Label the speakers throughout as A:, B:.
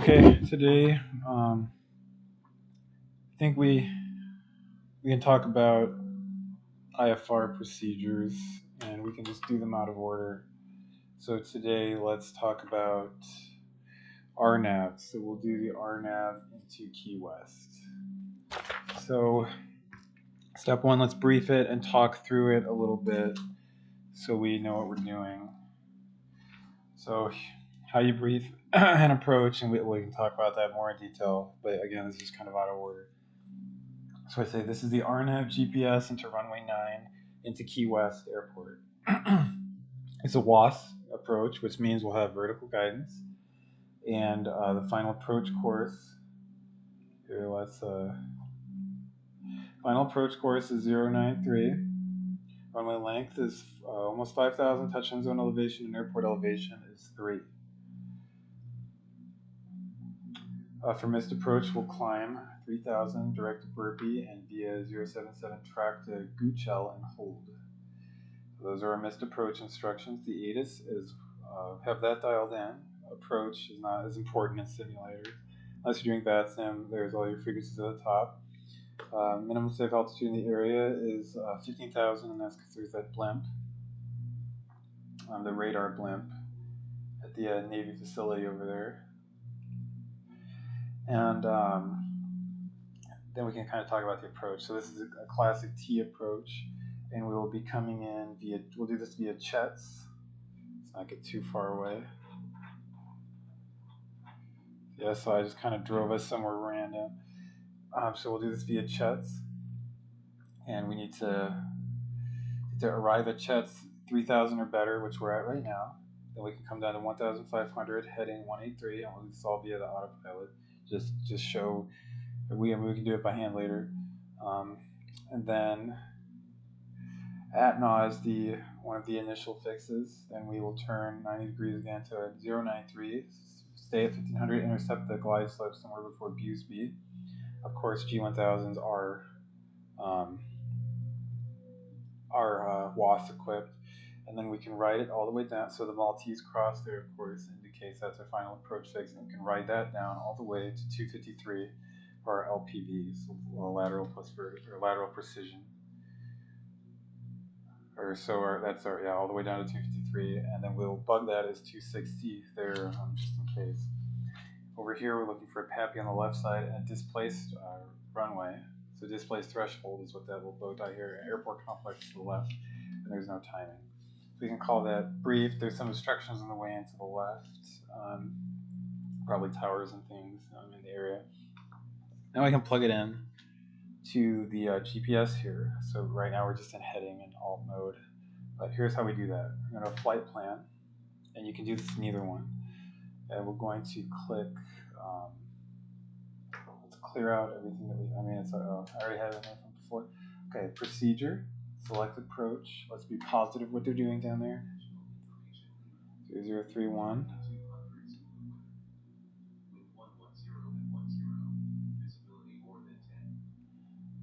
A: Okay, today I think we can talk about IFR procedures, and we can just do them out of order. So today let's talk about RNAV. So we'll do the RNAV into Key West. So step one, let's brief it and talk through it a little bit so we know what we're doing. So how you brief an approach, and we can talk about that more in detail, but again, this is kind of out of order. So I say this is the RNAV GPS into runway 9 into Key West Airport. It's a WAS approach, which means we'll have vertical guidance. And the final approach course, here final approach course is 093. Runway length is almost 5,000. Touchdown zone elevation and airport elevation is 3. For missed approach, we'll climb 3,000 direct to Burpee and via 077 track to Goochell and hold. So those are our missed approach instructions. The ATIS is have that dialed in. Approach is not as important in simulators. Unless you're doing VATSIM, there's all your frequencies at the top. Minimum safe altitude in the area is 15,000, and that's because there's that blimp, the radar blimp at the Navy facility over there. And then we can kind of talk about the approach. So this is a classic T approach, and we will be coming in via, we'll do this via Chet's. Let's not get too far away. Yeah, so I just kind of drove us somewhere random. So we'll do this via Chet's, and we need to arrive at Chet's 3,000 or better, which we're at right now. Then we can come down to 1,500, heading 183, and we'll do this all via the autopilot. Just show we can do it by hand later. And then ATNA is one of the initial fixes. Then we will turn 90 degrees again to 093, stay at 1,500, intercept the glide slope somewhere before Busby. Of course, G1000s are WAS equipped, and then we can ride it all the way down. So the Maltese cross there, of course, indicates that's our final approach fix, and we can ride that down all the way to 253 for our LPVs, lateral plus vertical, or lateral precision. That's all the way down to 253, and then we'll bug that as 260 there, just in case. Over here, we're looking for a PAPI on the left side and a displaced runway. So displaced threshold is what that little bow tie here. Airport complex to the left, and there's no timing. So we can call that brief. There's some obstructions on the way into the left, probably towers and things in the area. Now I can plug it in to the GPS here. So right now we're just in heading and alt mode. But here's how we do that. We're going to flight plan, and you can do this in either one. And we're going to click, let's clear out everything that I already had it in there from before. Okay, procedure, select approach. Let's be positive what they're doing down there. 0031.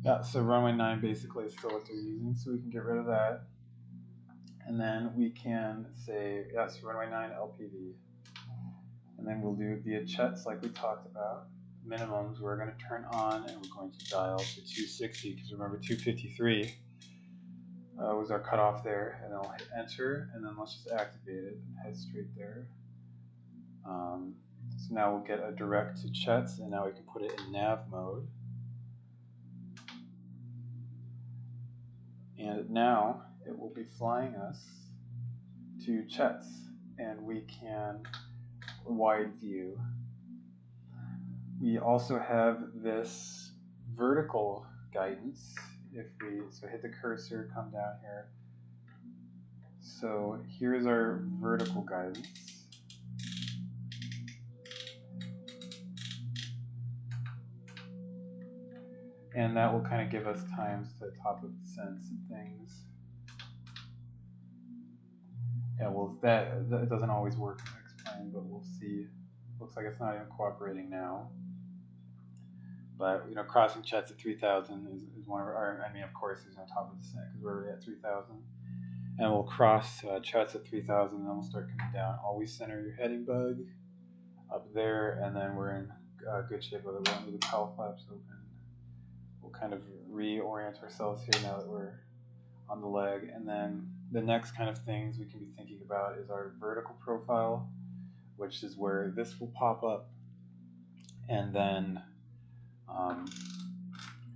A: Yeah, so runway 9 basically is still what they're using, so we can get rid of that. And then we can say, yes, runway 9 LPV. And then we'll do it via Chet's like we talked about. Minimums we're going to turn on, and we're going to dial to 260, because remember 253 was our cutoff there. And then I'll hit enter, and then let's just activate it and head straight there. So now we'll get a direct to Chet's, and now we can put it in nav mode. And now it will be flying us to Chet's, and we can wide view. We also have this vertical guidance. So hit the cursor, come down here. So here's our vertical guidance. And that will kind of give us times to top of descents and things. Yeah, well, that doesn't always work in X-Plane, but we'll see. Looks like it's not even cooperating now. But crossing Chet's at 3,000 is one of our. Of course, there's no top of descent because we're already at 3,000. And we'll cross Chet's at 3,000, and then we'll start coming down. Always center your heading bug up there, and then we're in good shape with it. We don't need the cowl flaps open. We'll kind of reorient ourselves here now that we're on the leg. And then the next kind of things we can be thinking about is our vertical profile, which is where this will pop up, and then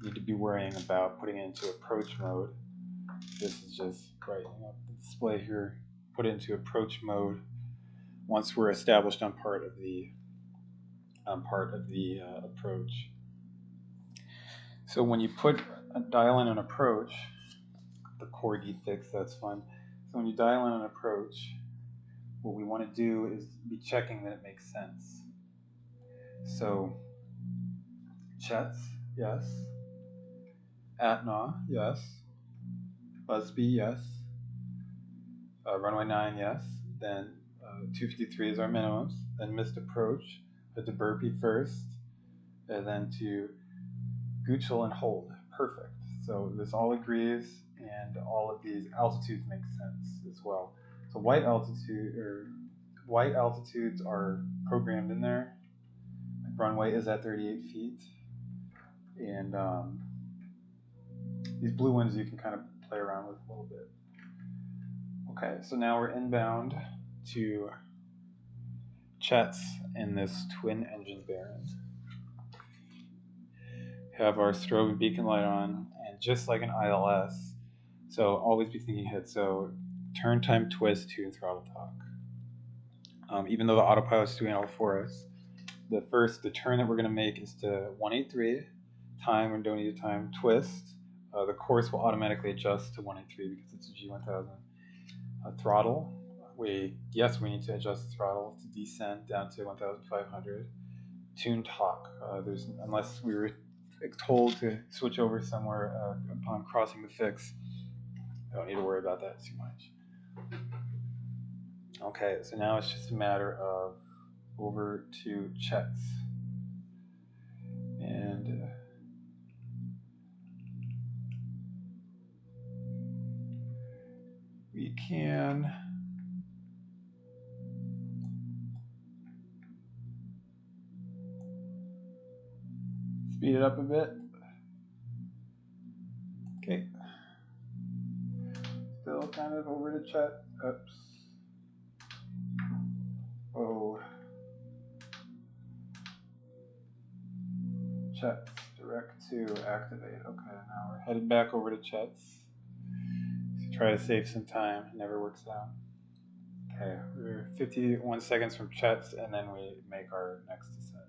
A: need to be worrying about putting it into approach mode. This is just brightening up the display here. Put it into approach mode once we're established on part of the approach. So when you dial in an approach, the corgi fix, that's fun. So when you dial in an approach, what we want to do is be checking that it makes sense. So Chets, yes. Atna, yes. Busby, yes. Runway 9, yes. Then 253 is our minimums. Then missed approach, put the burpee first, and then to Guchel and hold. Perfect. So this all agrees, and all of these altitudes make sense as well. So white altitudes are programmed in there. Runway is at 38 feet, and these blue ones you can kind of play around with a little bit. Okay, so now we're inbound to Chets in this twin engine Baron. Have our strobe and beacon light on, and just like an ILS, so always be thinking ahead. So turn, time, twist, tune, and throttle talk. Even though the autopilot's doing all for us, the turn that we're going to make is to 183, time when don't need a time, twist. The course will automatically adjust to 183 because it's a G1000. Throttle, we need to adjust the throttle to descend down to 1,500. Tune talk, unless we were told to switch over somewhere upon crossing the fix, I don't need to worry about that too much. Okay, so now it's just a matter of over to Chets. And we can speed it up a bit. Okay. Still kind of over to Chet. Oops. Oh. Chets. Direct to activate. Okay, now we're headed back over to Chets. Try to save some time. It never works out. Okay, we're 51 seconds from Chets, and then we make our next descent.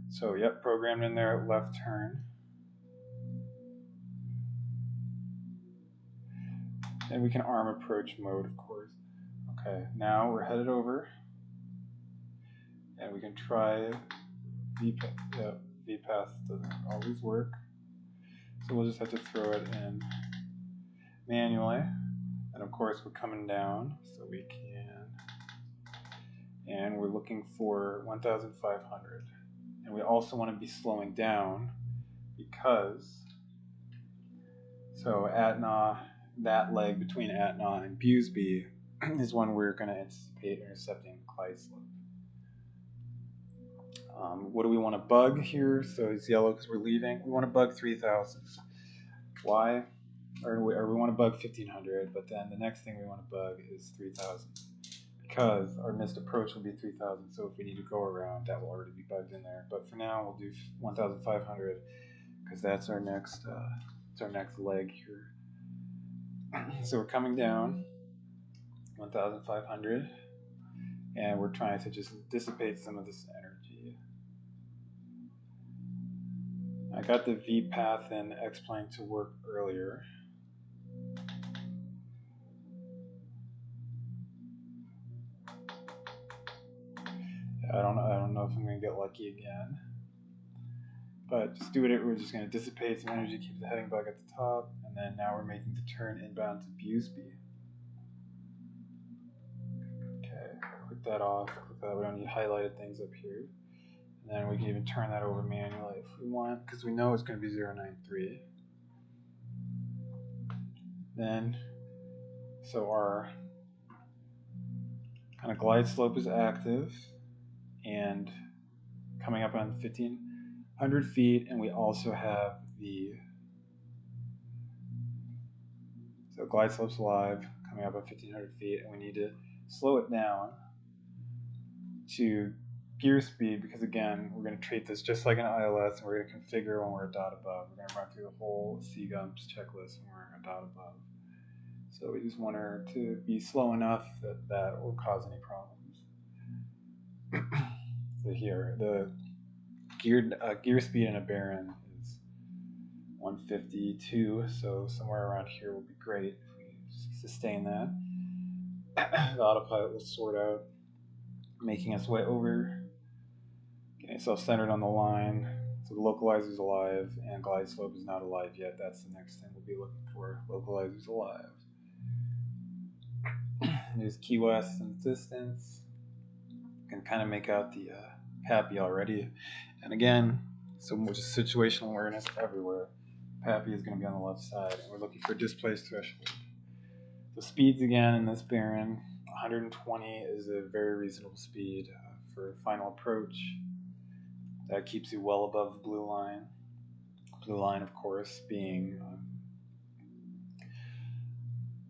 A: So, yep, programmed in there, left turn. And we can arm approach mode, of course. Okay, now we're headed over. And we can try VPath. Yep, VPath doesn't always work. So we'll just have to throw it in manually. And of course, we're coming down, so we can. And we're looking for 1,500. And we also want to be slowing down because, so Atna, that leg between Atna and Busby is one we're going to anticipate intercepting Clydeslope. What do we want to bug here? So it's yellow because we're leaving. We want to bug 3,000. Why? Or we want to bug 1,500, but then the next thing we want to bug is 3,000. Because our missed approach will be 3,000, so if we need to go around, that will already be bugged in there. But for now, we'll do 1,500 because that's our next leg here. So we're coming down 1,500, and we're trying to just dissipate some of this energy. I got the VPath and X-plane to work earlier. I don't know if I'm going to get lucky again. But just do it. We're just going to dissipate some energy, keep the heading bug at the top, and then now we're making the turn inbound to Busby. Okay, click that off. Click that. We don't need highlighted things up here. And then we can even turn that over manually if we want, because we know it's going to be 093. Then So our kind of glide slope is active and coming up on 1,500 feet, and we also have the glide slope's live coming up at 1,500 feet, and we need to slow it down to gear speed because, again, we're going to treat this just like an ILS, and we're going to configure when we're a dot above. We're going to run through the whole CGUMPS checklist when we're a dot above. So we just want her to be slow enough that that will cause any problems. So here, the gear speed in a Baron is 152, so somewhere around here will be great if we sustain that. The autopilot will sort out, making its way over, getting itself centered on the line. So the localizer's alive, and glide slope is not alive yet. That's the next thing we'll be looking for. Localizer's alive. There's Key West and distance. You can kind of make out the PAPI already. And again, so much situational awareness everywhere. PAPI is going to be on the left side, and we're looking for displaced threshold. The speeds again in this Baron, 120 is a very reasonable speed for final approach. That keeps you well above the blue line. Blue line, of course, being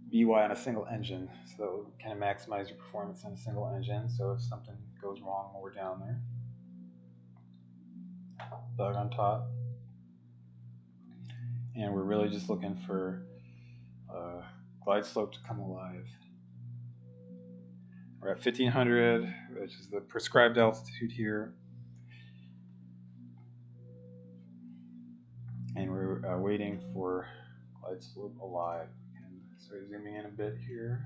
A: VY on a single engine, so kind of maximize your performance on a single engine. So if something goes wrong while we're down there, bug on top, and we're really just looking for glide slope to come alive. We're at 1,500, which is the prescribed altitude here, and we're waiting for glide slope alive. And so zooming in a bit here.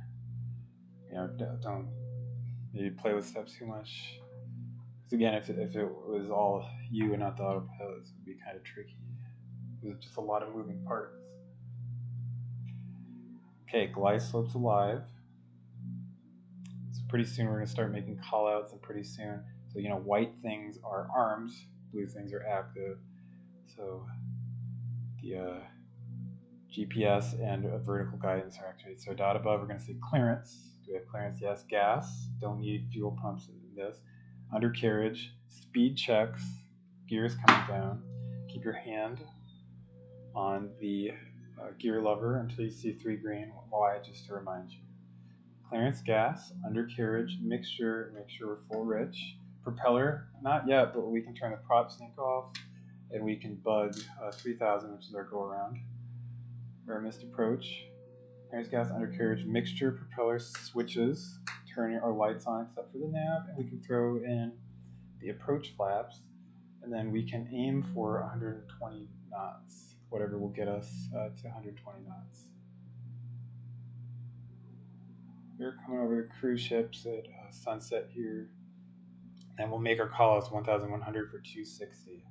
A: You know, don't maybe play with steps too much. Because again, if it was all you and not the autopilot, it would be kind of tricky. There's just a lot of moving parts. Okay, glide slope's alive. So pretty soon we're going to start making callouts, and pretty soon, so you know, white things are arms, blue things are active. So the GPS and vertical guidance are activated. So dot above, we're going to say clearance. Do we have clearance? Yes. Gas. Don't need fuel pumps in this. Undercarriage. Speed checks. Gears coming down. Keep your hand on the gear lever until you see 3 green. Y, just to remind you. Clearance, gas, undercarriage, mixture. Make sure we're full rich. Propeller, not yet, but we can turn the prop sync off, and we can bug 3000, which is our go around. Or missed approach. Clearance, gas, undercarriage, mixture, propeller, switches. Turn our lights on except for the nav, and we can throw in the approach flaps, and then we can aim for 120 knots, whatever will get us to 120 knots. We're coming over the cruise ships at sunset here, and we'll make our callouts 1,100 for 260.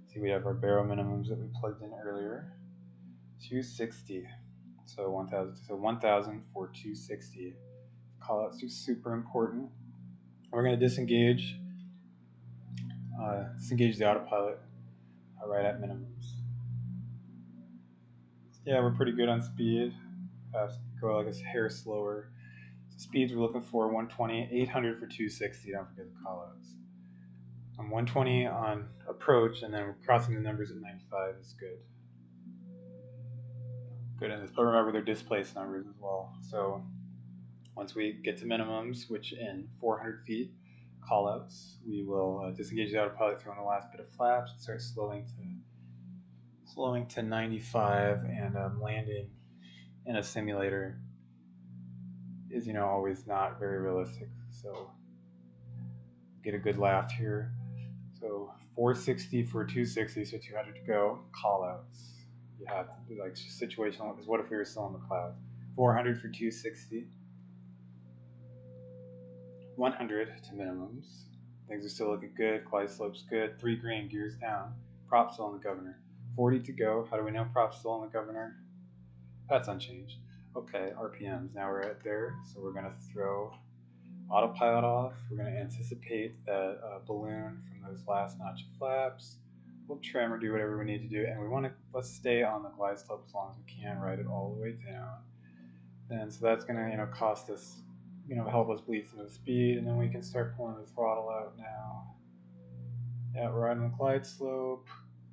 A: See, we have our barrel minimums that we plugged in earlier. 260. So 1,000. So 1,000 for 260. Callouts are super important. We're going to disengage the autopilot right at minimums. Yeah, we're pretty good on speed. Go like a hair slower. So speeds we're looking for 120, 800 for 260. Don't forget the callouts. 120 on approach, and then we're crossing the numbers at 95 is good. Good in this, but remember they're displaced numbers as well. So once we get to minimums, which in 400 feet, callouts, we will disengage the autopilot, throw in the last bit of flaps, and start slowing to 95, and landing in a simulator is, you know, always not very realistic. So get a good laugh here. So 460 for 260, so 200 to go. Callouts. You have to be like situational, because what if we were still in the clouds? 400 for 260. 100 to minimums. Things are still looking good. Glide slope's good. 3 green, gears down. Prop still on the governor. 40 to go. How do we know prop's still on the governor? That's unchanged. Okay, RPMs. Now we're at there. So we're going to throw autopilot off. We're going to anticipate that balloon from those last notch of flaps. We'll trim or do whatever we need to do. And we want to, let's stay on the glide slope as long as we can. Ride it all the way down. then so that's gonna cost us help us bleed some of the speed, and then we can start pulling the throttle out now. Yeah, we're on the glide slope.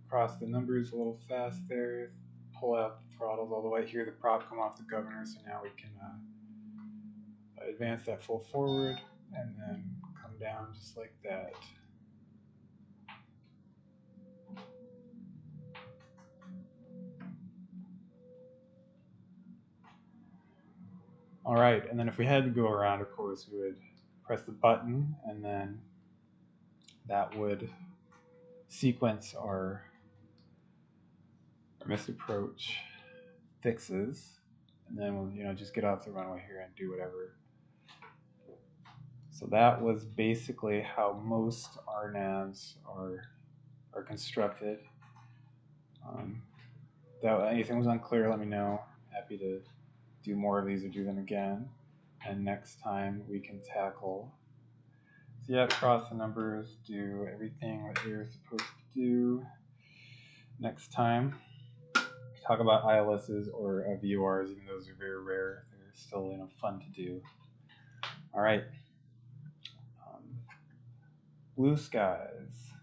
A: Cross the numbers a little fast there. Pull out the throttles all the way. Hear the prop come off the governor, so now we can advance that full forward and then come down just like that. All right, and then if we had to go around, of course, we would press the button, and then that would sequence our missed approach fixes, and then we'll just get off the runway here and do whatever. So that was basically how most RNAVs are constructed. If anything was unclear, let me know. Happy to do more of these or do them again. And next time we can tackle. So yeah, cross the numbers, do everything that you're supposed to do. Next time, talk about ILSs or VORs, even though those are very rare. They're still fun to do. All right. Blue skies.